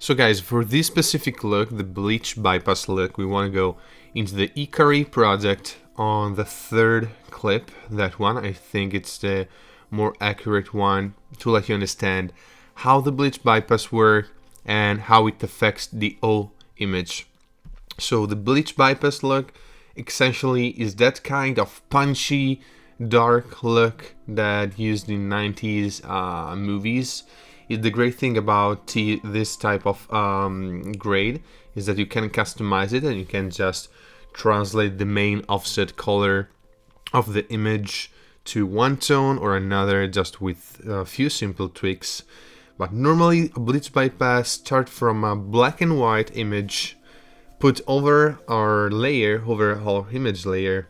So guys, for this specific look, the bleach bypass look, we want to go into the Ikari project on the third clip. That one, I think it's the more accurate one to let you understand how the bleach bypass works and how it affects the whole image. So the bleach bypass look essentially is that kind of punchy, dark look that used in 90s movies. The great thing about this type of grade is that you can customize it and you can just translate the main offset color of the image to one tone or another just with a few simple tweaks. But normally a bleach bypass starts from a black and white image put over our layer, over our image layer,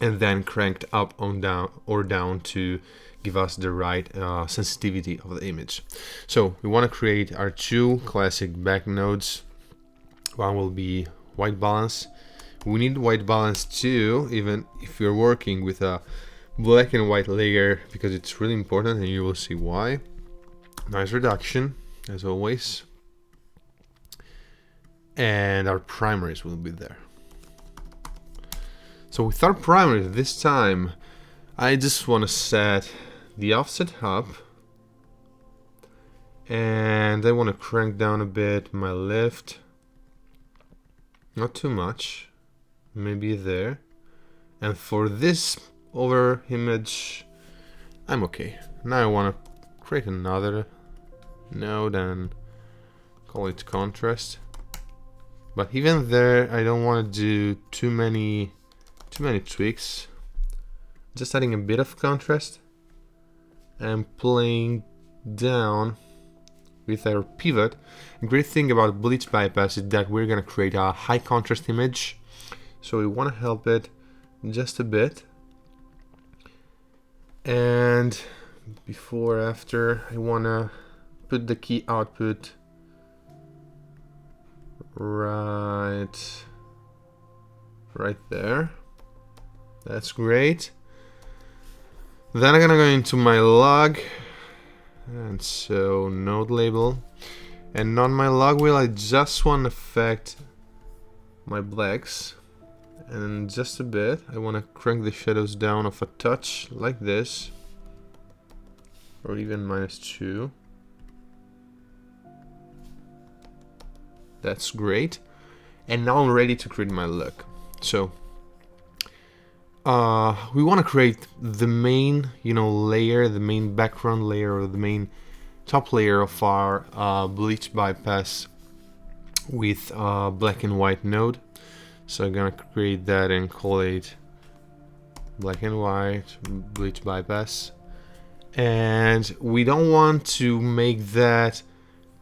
and then cranked up or down to give us the right sensitivity of the image. So we want to create our two classic back nodes. One will be white balance. We need white balance too, even if you're working with a black and white layer, because it's really important and you will see why. Noise reduction, as always. And our primaries will be there. So with our primaries this time, I just want to set the offset up, and I want to crank down a bit my lift, not too much, maybe there. And for this over image, I'm okay. Now I want to create another node and call it contrast. But even there, I don't want to do too many tweaks. Just adding a bit of contrast and playing down with our pivot. The great thing about bleach bypass is that we're going to create a high contrast image, so we want to help it just a bit. And before after, I want to put the key output right there. That's great. Then I'm gonna go into my log, and so node label, and on my log wheel I just want to affect my blacks, and just a bit. I want to crank the shadows down of a touch like this, or even -2. That's great. And now I'm ready to create my look. So we want to create the main, layer, the main background layer, or the main top layer of our bleach bypass with black and white node. So I'm gonna create that and call it black and white bleach bypass. And we don't want to make that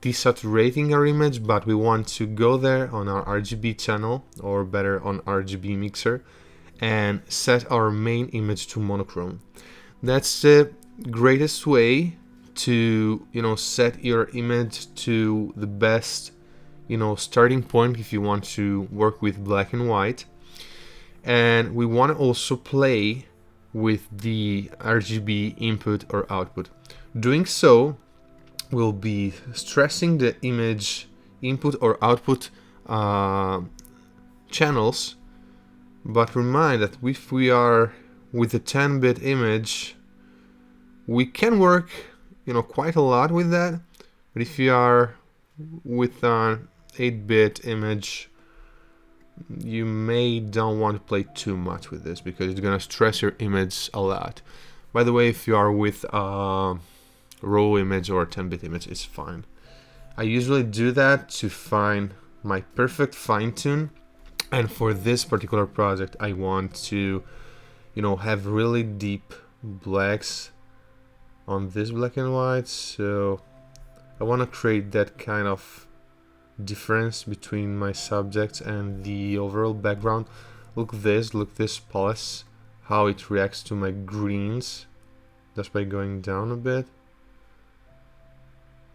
desaturating our image, but we want to go there on our RGB channel, or better on RGB mixer, and set our main image to monochrome. That's the greatest way to set your image to the best starting point if you want to work with black and white. And we want to also play with the RGB input or output. Doing so will be stressing the image input or output channels. But remind that if we are with a 10-bit image, we can work, quite a lot with that. But if you are with an 8-bit image, you don't want to play too much with this, because it's gonna stress your image a lot. By the way, if you are with a raw image or a 10-bit image, it's fine. I usually do that to find my perfect fine tune. And for this particular project, I want to, have really deep blacks on this black and white. So I want to create that kind of difference between my subjects and the overall background. Look this polish, how it reacts to my greens, just by going down a bit.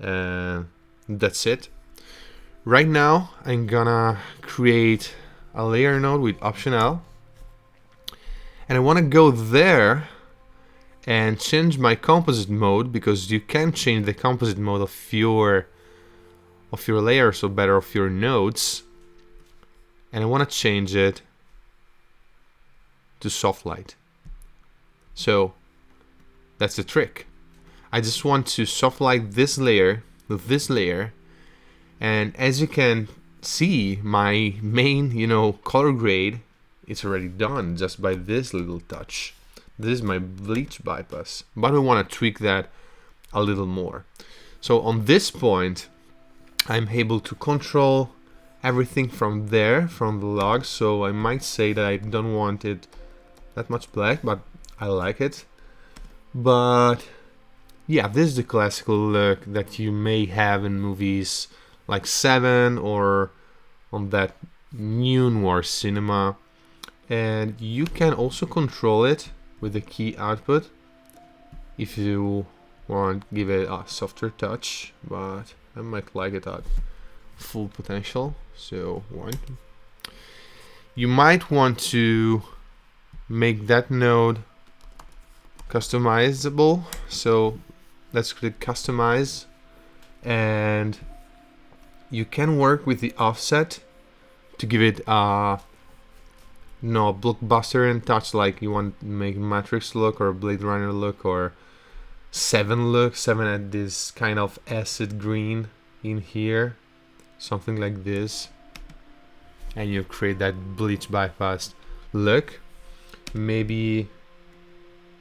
And that's it. Right now, I'm gonna create a layer node with Option L, and I want to go there and change my composite mode, because you can change the composite mode of your of your layers, or better of your nodes, and I want to change it to soft light. So that's the trick. I just want to soft light this layer with this layer, and as you can see, my main, color grade, it's already done just by this little touch. This is my bleach bypass, but I want to tweak that a little more. So on this point, I'm able to control everything from there, from the log. So I might say that I don't want it that much black, but I like it. But yeah, this is the classical look that you may have in movies like Seven or on that new noir cinema. And you can also control it with the key output if you want to give it a softer touch, but I might like it at full potential. So you might want to make that node customizable. So let's click customize, and you can work with the offset to give it a blockbuster and touch, like you want to make Matrix look or Blade Runner look or Seven look. Seven had this kind of acid green in here, something like this, and you create that bleach bypass look. Maybe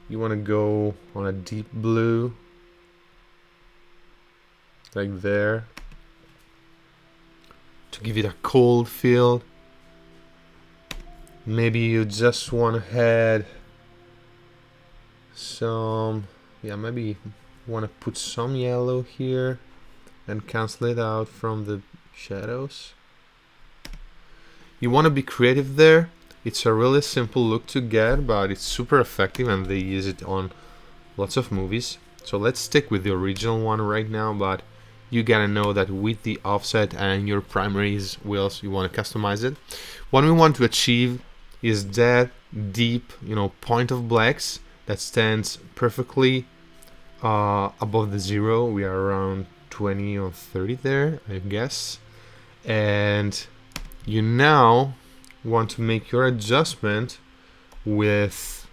you want to go on a deep blue, like there, to give it a cold feel. Maybe you just want to add some, maybe want to put some yellow here and cancel it out from the shadows. You want to be creative there. It's a really simple look to get, but it's super effective and they use it on lots of movies. So let's stick with the original one right now, but you gotta know that with the offset and your primaries wheels, you want to customize it. What we want to achieve is that deep, point of blacks that stands perfectly above the zero. We are around 20 or 30 there, I guess. And you now want to make your adjustment with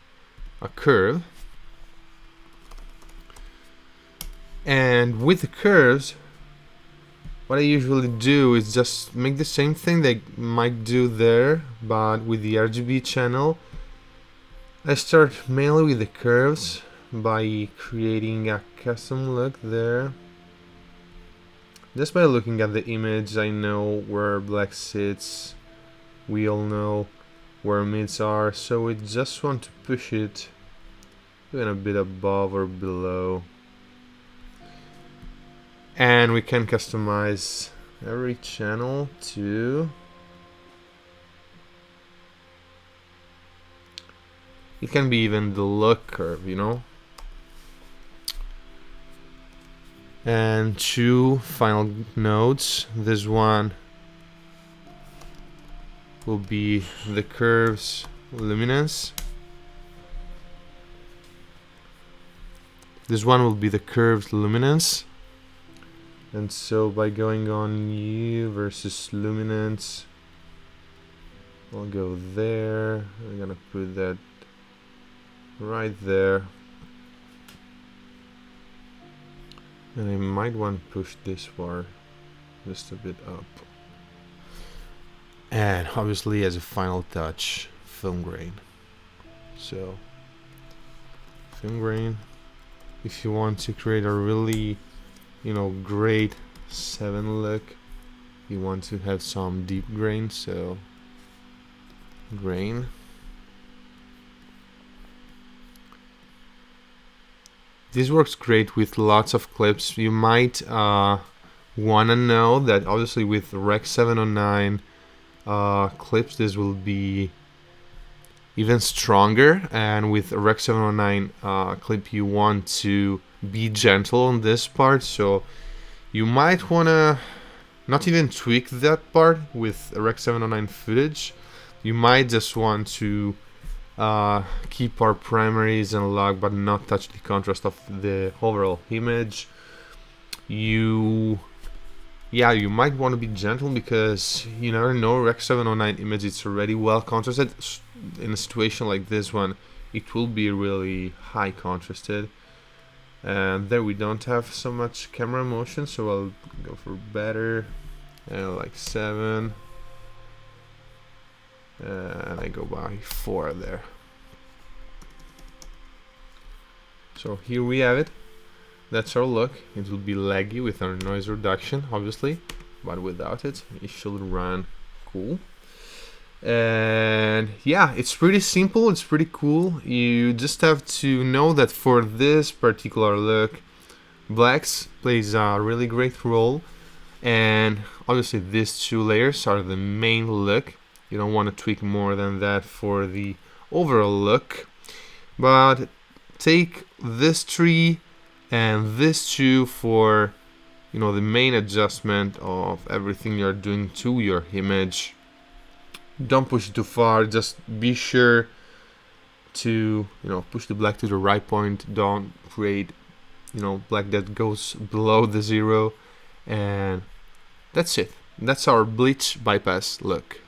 a curve. And with the curves, what I usually do is just make the same thing they might do there, but with the RGB channel. I start mainly with the curves by creating a custom look there. Just by looking at the image, I know where black sits. We all know where mids are, so we just want to push it even a bit above or below. And we can customize every channel too. It can be even the look curve, And 2 final nodes. This one will be the curve's luminance. This one will be the curve's luminance. And so by going on U versus luminance, I'll go there. I'm gonna put that right there. And I might want to push this far just a bit up. And obviously, as a final touch, film grain. So, film grain. If you want to create a really, great 7 look, you want to have some deep grain. So, grain. This works great with lots of clips. You might want to know that obviously with Rec 709 clips, this will be even stronger. And with Rec 709 clip, you want to be gentle on this part. So you might want to not even tweak that part with Rec 709 footage. You might just want to keep our primaries and log, but not touch the contrast of the overall image. You yeah, you might want to be gentle because you never know. Rec 709 image, it's already well contrasted. In a situation like this one, it will be really high contrasted. And there we don't have so much camera motion, so I'll go for better, like 7. And I go by 4 there. So here we have it. That's our look. It will be laggy with our noise reduction, obviously, but without it, it should run cool. And yeah, it's pretty simple, it's pretty cool. You just have to know that for this particular look, blacks plays a really great role, and obviously these 2 layers are the main look. You don't want to tweak more than that for the overall look, but take this 3 and this 2 for, you know, the main adjustment of everything you're doing to your image. Don't push it too far, just be sure to, you know, push the black to the right point. Don't create, you know, black that goes below the 0. And that's it. That's our bleach bypass look.